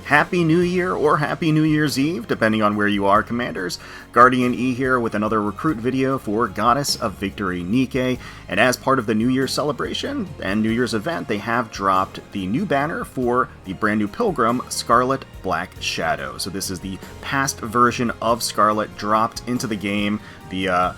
Happy New Year or Happy New Year's Eve, depending on where you are, Commanders. GuardianE here with another recruit video for Goddess of Victory Nikke, and as part of the New Year's celebration and New Year's event, they have dropped the new banner for the brand new Pilgrim, Scarlet Black Shadow. So this is the past version of Scarlet dropped into the game. The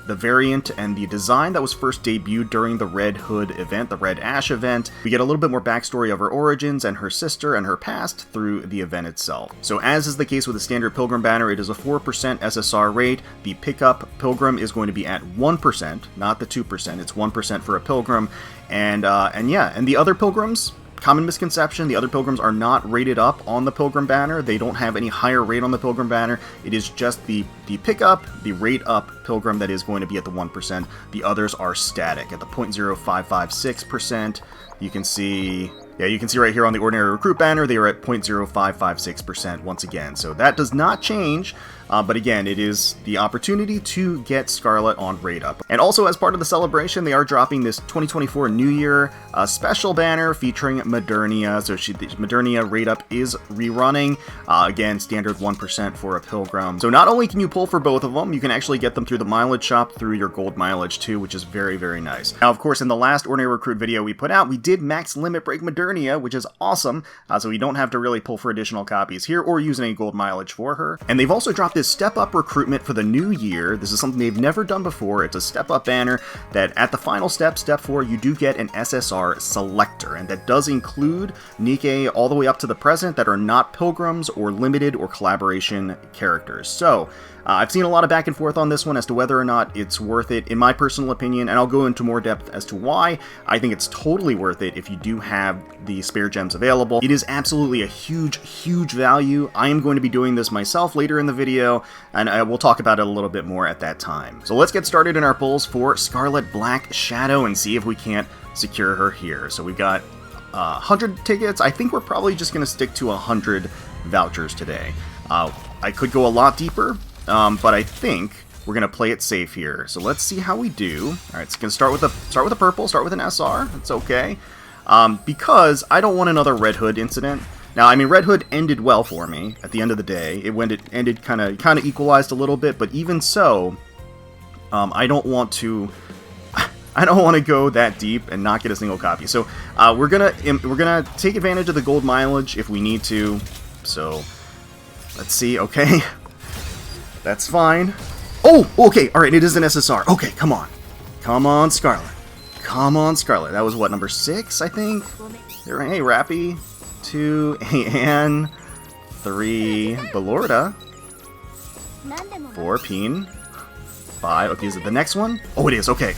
variant and the design that was first debuted during the Red Hood event, the Red Ash event. We get a little bit more backstory of her origins and her sister and her past through the event itself. So as is the case with the standard Pilgrim banner, it is a 4% SSR rate. The pickup Pilgrim is going to be at 1%, not the 2%. It's 1% for a Pilgrim. And the other Pilgrims, common misconception, the other Pilgrims are not rated up on the Pilgrim banner. They don't have any higher rate on the Pilgrim banner. It is just the pickup, the rate up Pilgrim that is going to be at the 1%. The others are static at the 0.0556%. You can see right here on the Ordinary Recruit banner, they are at 0.0556% once again. So that does not change, but again, it is the opportunity to get Scarlet on rate up. And also as part of the celebration, they are dropping this 2024 New Year special banner featuring Modernia. So the Modernia rate up is rerunning. Again, standard 1% for a Pilgrim. So not only can you pull for both of them, you can actually get them through the mileage shop through your gold mileage too, which is very, very nice. Now, of course, in the last Ordinary Recruit video we put out, we did max limit break Modernia, which is awesome, so we don't have to really pull for additional copies here or use any gold mileage for her. And they've also dropped this step up recruitment for the new year. This is something they've never done before. It's a step up banner that at the final step, step 4, you do get an SSR selector, and that does include Nikke all the way up to the present that are not Pilgrims or limited or collaboration characters. So I've seen a lot of back and forth on this one as to whether or not it's worth it. In my personal opinion, and I'll go into more depth as to why, I think it's totally worth it if you do have the spare gems available. It is absolutely a huge, huge value. I am going to be doing this myself later in the video, and I will talk about it a little bit more at that time. So let's get started in our pulls for Scarlet Black Shadow and see if we can't secure her here. So we've got 100 tickets. I think we're probably just going to stick to 100 vouchers today. I could go a lot deeper, but I think we're gonna play it safe here. So let's see how we do. All right, so gonna start with a purple, start with an SR. That's okay, because I don't want another Red Hood incident. Now, I mean, Red Hood ended well for me at the end of the day. It ended kind of equalized a little bit, but even so, I don't want to go that deep and not get a single copy. So we're gonna take advantage of the gold mileage if we need to. So let's see. Okay. That's fine. Oh, okay, alright, it is an SSR. Okay, come on. Come on, Scarlet. Come on, Scarlet. That was what, number 6, I think? Hey, Rappy. 2, Anne. 3, Belorda. 4, Peen. 5, okay, is it the next one? Oh, it is, okay.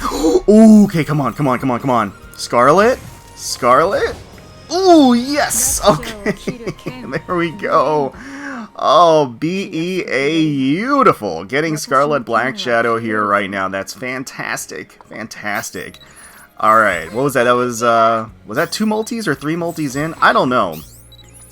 Okay, come on, come on, come on, come on. Scarlet? Scarlet? Ooh, yes! Okay, there we go. Oh, beautiful. Getting Scarlet Black Shadow here right now. That's fantastic. Fantastic. Alright, what was that? That was that 2 multis or 3 multis in? I don't know.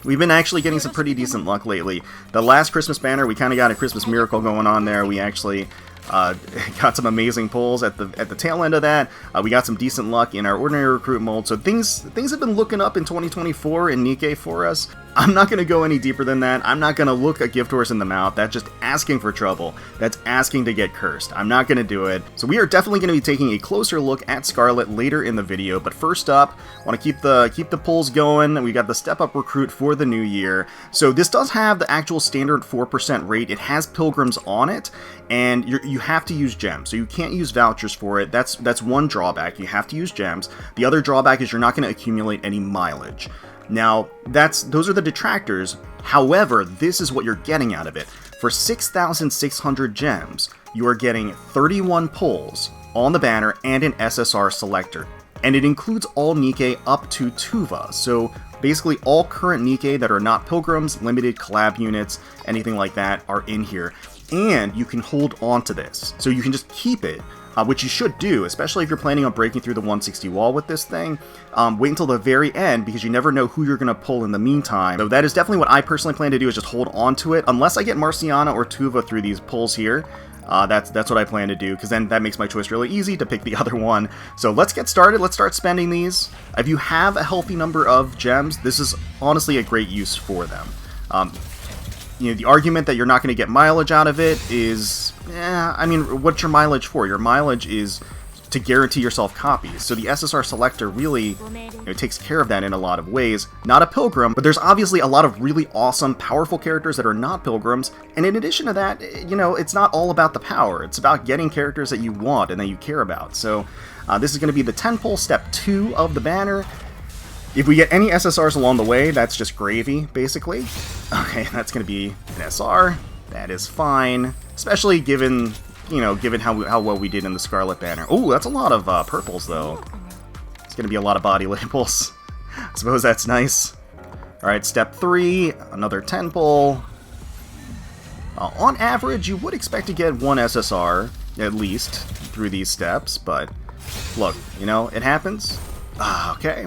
We've been actually getting some pretty decent luck lately. The last Christmas banner, we kind of got a Christmas miracle going on there. We actually got some amazing pulls at the tail end of that. We got some decent luck in our Ordinary Recruit mold, so things have been looking up in 2024 in Nikke for us. I'm not going to go any deeper than that. I'm not going to look a gift horse in the mouth. That's just asking for trouble. That's asking to get cursed. I'm not going to do it. So we are definitely going to be taking a closer look at Scarlet later in the video, but first up, I want to keep the pulls going. We got the step up recruit for the new year. So this does have the actual standard 4% rate. It has Pilgrims on it, and you have to use gems, so you can't use vouchers for it. That's one drawback. You have to use gems. The other drawback is you're not going to accumulate any mileage. Now, those are the detractors. However, this is what you're getting out of it. For 6,600 gems, you are getting 31 pulls on the banner and an SSR selector. And it includes all Nikke up to Tuva, so basically all current Nikke that are not Pilgrims, limited collab units, anything like that are in here. And you can hold on to this, so you can just keep it, which you should do, especially if you're planning on breaking through the 160 wall with this thing. Wait until the very end, because you never know who you're going to pull in the meantime. So that is definitely what I personally plan to do, is just hold on to it. Unless I get Marciana or Tuva through these pulls here, That's what I plan to do, because then that makes my choice really easy to pick the other one. So let's get started. Let's start spending these. If you have a healthy number of gems, this is honestly a great use for them. You know, the argument that you're not going to get mileage out of it is, I mean, what's your mileage for? Your mileage is to guarantee yourself copies. So the SSR selector really, takes care of that in a lot of ways. Not a Pilgrim, but there's obviously a lot of really awesome, powerful characters that are not Pilgrims. And in addition to that, it's not all about the power. It's about getting characters that you want and that you care about. So this is going to be the 10 pull step 2 of the banner. If we get any SSRs along the way, that's just gravy, basically. Okay, that's going to be an SR. That is fine, especially given how well we did in the Scarlet banner. Oh, that's a lot of purples, though. It's going to be a lot of body labels. I suppose that's nice. Alright, step 3, another 10 pull. On average, you would expect to get 1 SSR, at least, through these steps, but look, it happens. Okay.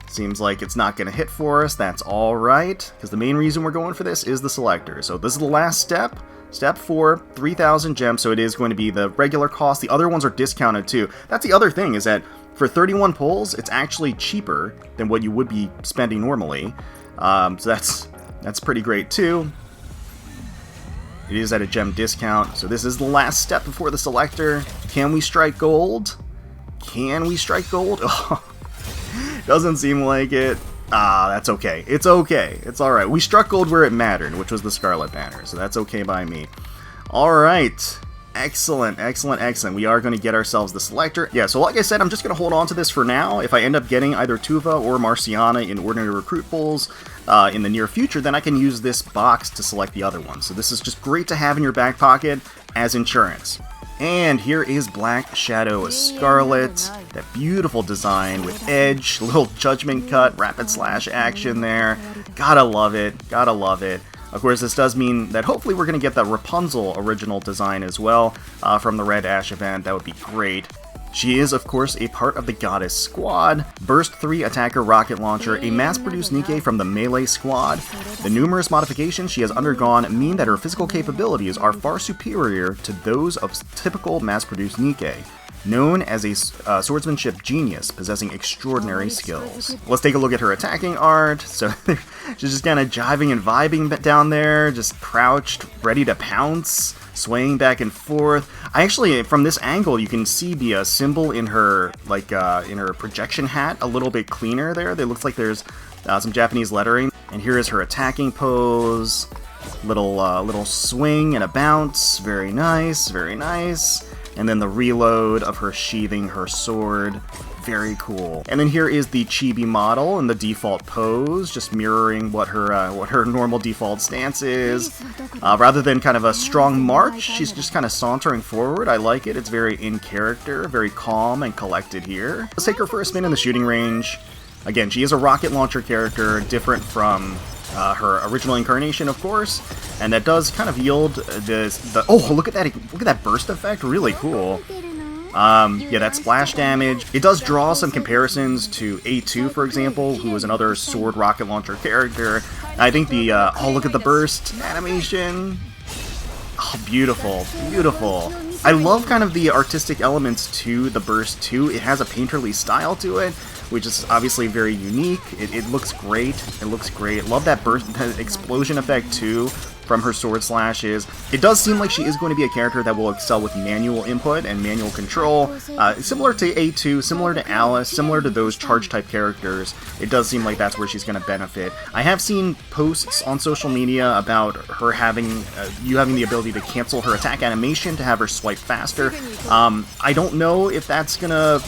Seems like it's not going to hit for us. That's alright, because the main reason we're going for this is the selector. So this is the last step. Step 4, 3,000 gems, so it is going to be the regular cost. The other ones are discounted too. That's the other thing, is that for 31 pulls, it's actually cheaper than what you would be spending normally. So that's pretty great too. It is at a gem discount, so this is the last step before the selector. Can we strike gold? Can we strike gold? Doesn't seem like it. That's okay. It's okay. It's alright. We struck gold where it mattered, which was the Scarlet banner, so that's okay by me. Alright. Excellent, excellent, excellent. We are going to get ourselves the selector. Yeah, so like I said, I'm just going to hold on to this for now. If I end up getting either Tuva or Marciana in ordinary recruit pulls in the near future, then I can use this box to select the other one. So this is just great to have in your back pocket as insurance. And here is Black Shadow Scarlet, that beautiful design with edge, little judgment cut, rapid slash action there. Gotta love it, gotta love it. Of course, this does mean that hopefully we're going to get the Rapunzel original design as well from the Red Ash event. That would be great. She is, of course, a part of the Goddess Squad, Burst 3 Attacker Rocket Launcher, a mass-produced Nikke from the Melee Squad. The numerous modifications she has undergone mean that her physical capabilities are far superior to those of typical mass-produced Nikke. Known as a swordsmanship genius, possessing extraordinary skills. Let's take a look at her attacking art. So she's just kind of jiving and vibing down there, just crouched, ready to pounce, swaying back and forth. I actually, from this angle, you can see the symbol in her, in her projection hat a little bit cleaner there. It looks like there's some Japanese lettering. And here is her attacking pose. Little swing and a bounce. Very nice, very nice. And then the reload of her sheathing her sword. Very cool. And then here is the chibi model in the default pose, just mirroring what her normal default stance is. Rather than kind of a strong march, she's just kind of sauntering forward. I like it. It's very in character, very calm and collected here. Let's take her for a spin in the shooting range. Again, she is a rocket launcher character, different from her original incarnation, of course, and that does kind of yield oh, look at that burst effect, really cool. Yeah, that splash damage. It does draw some comparisons to A2, for example, who was another sword rocket launcher character. I think the oh, look at the burst animation. Oh, beautiful, beautiful. I love kind of the artistic elements to the burst too. It has a painterly style to it, which is obviously very unique. It looks great. It looks great. Love that burst, that explosion effect too from her sword slashes. It does seem like she is going to be a character that will excel with manual input and manual control. Similar to A2, similar to Alice, similar to those charge type characters. It does seem like that's where she's going to benefit. I have seen posts on social media about her having the ability to cancel her attack animation to have her swipe faster. I don't know if that's going to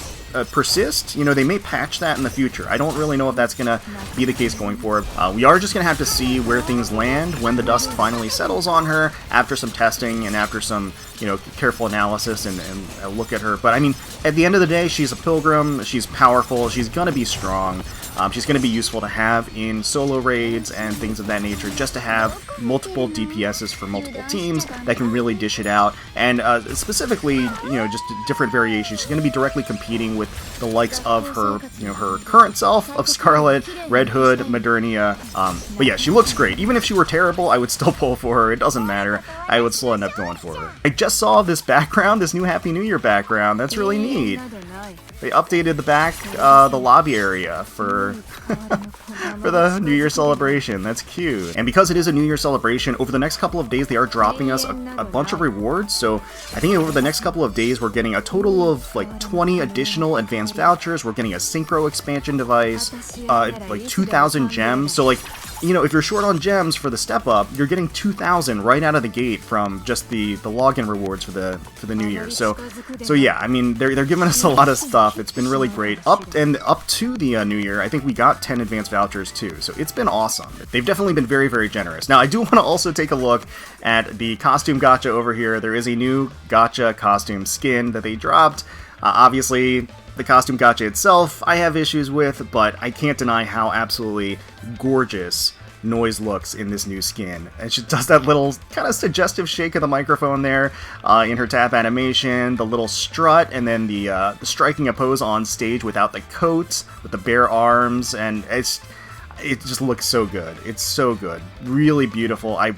persist. They may patch that in the future. I don't really know if that's going to be the case going forward. We are just going to have to see where things land when the dust finally settles on her after some testing and after some, careful analysis and a look at her. But I mean, at the end of the day, she's a Pilgrim. She's powerful. She's going to be strong. She's going to be useful to have in solo raids and things of that nature, just to have multiple DPSs for multiple teams that can really dish it out. And specifically, just different variations. She's going to be directly competing with the likes of her, her current self of Scarlet, Red Hood, Modernia. But yeah, she looks great. Even if she were terrible, I would still pull for her. It doesn't matter. I would still end up going for her. I just saw this background, this new Happy New Year background. That's really neat. They updated the lobby area for for the New Year celebration. That's cute. And because it is a New Year celebration, over the next couple of days they are dropping us a bunch of rewards. So I think over the next couple of days we're getting a total of like 20 additional advanced vouchers. We're getting a synchro expansion device, like 2,000 gems. So like, if you're short on gems for the step up, you're getting 2,000 right out of the gate from just the login rewards for the New Year. So yeah, I mean they're giving us a lot of stuff. It's been really great. Up to the New Year, I think we got 10 advanced vouchers too. So it's been awesome. They've definitely been very, very generous. Now I do want to also take a look at the costume gacha over here. There is a new gacha costume skin that they dropped. Obviously, the costume gacha itself I have issues with, but I can't deny how absolutely gorgeous Noise looks in this new skin. And she does that little kind of suggestive shake of the microphone there in her tap animation, the little strut, and then the striking a pose on stage without the coat, with the bare arms, and it just looks so good. It's so good. Really beautiful. I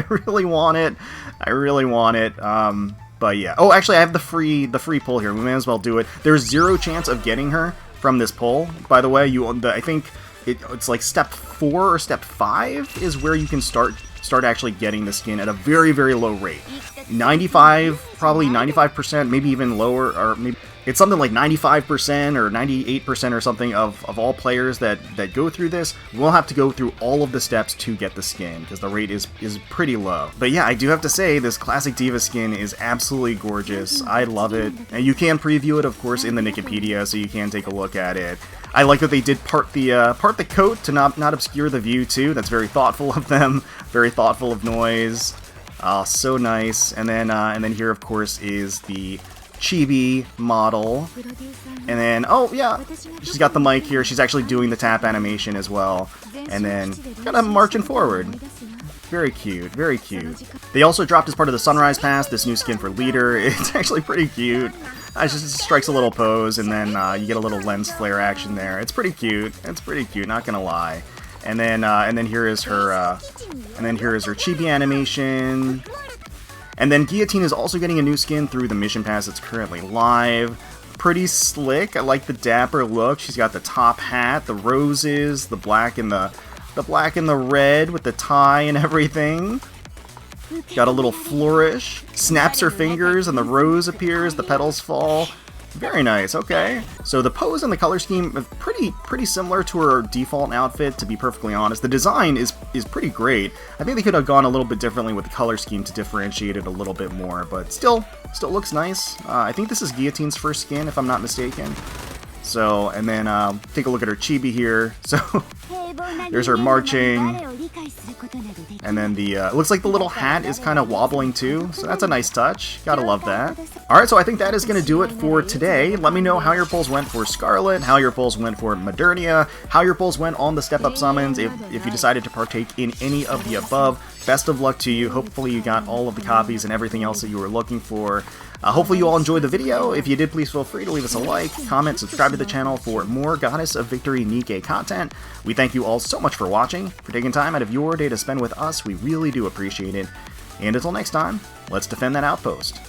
really want it. I really want it. But yeah. Oh, actually, I have the free pull here. We may as well do it. There's 0 chance of getting her from this pull. By the way, I think it's like step 4 or step 5 is where you can start actually getting the skin at a very, very low rate. probably 95%, maybe even lower, or maybe it's something like 95% or 98% or something of all players that go through this will have to go through all of the steps to get the skin, because the rate is pretty low. But yeah, I do have to say, this classic Diva skin is absolutely gorgeous. I love it. And you can preview it, of course, in the Nikkepedia, so you can take a look at it. I like that they did part the coat to not obscure the view too. That's very thoughtful of them. Very thoughtful of Noise. Oh, so nice. And then here, of course, is the chibi model. And then, oh yeah, she's got the mic here. She's actually doing the tap animation as well. And then kind of marching forward. Very cute, very cute. They also dropped as part of the Sunrise Pass this new skin for Leader. It's actually pretty cute. It just strikes a little pose, and then you get a little lens flare action there. It's pretty cute. It's pretty cute, not gonna lie. And then here is her chibi animation. And then Guillotine is also getting a new skin through the Mission Pass that's currently live. Pretty slick. I like the dapper look. She's got the top hat, the roses, the black and the red with the tie and everything. Got a little flourish. Snaps her fingers and the rose appears, the petals fall. Very nice, okay. So the pose and the color scheme are pretty similar to her default outfit, to be perfectly honest. The design is pretty great. I think they could have gone a little bit differently with the color scheme to differentiate it a little bit more, but still looks nice. I think this is Guillotine's first skin, if I'm not mistaken. So, and then take a look at her chibi here. So, there's her marching. And then it looks like the little hat is kind of wobbling too, so that's a nice touch. Gotta love that. Alright, so I think that is going to do it for today. Let me know how your pulls went for Scarlet, how your pulls went for Modernia, how your pulls went on the step-up summons, if you decided to partake in any of the above. Best of luck to you. Hopefully you got all of the copies and everything else that you were looking for. Hopefully you all enjoyed the video. If you did, please feel free to leave us a like, comment, subscribe to the channel for more Goddess of Victory Nikke content. We thank you all so much for watching, for taking time out of your day to spend with us. We really do appreciate it. And until next time, let's defend that outpost.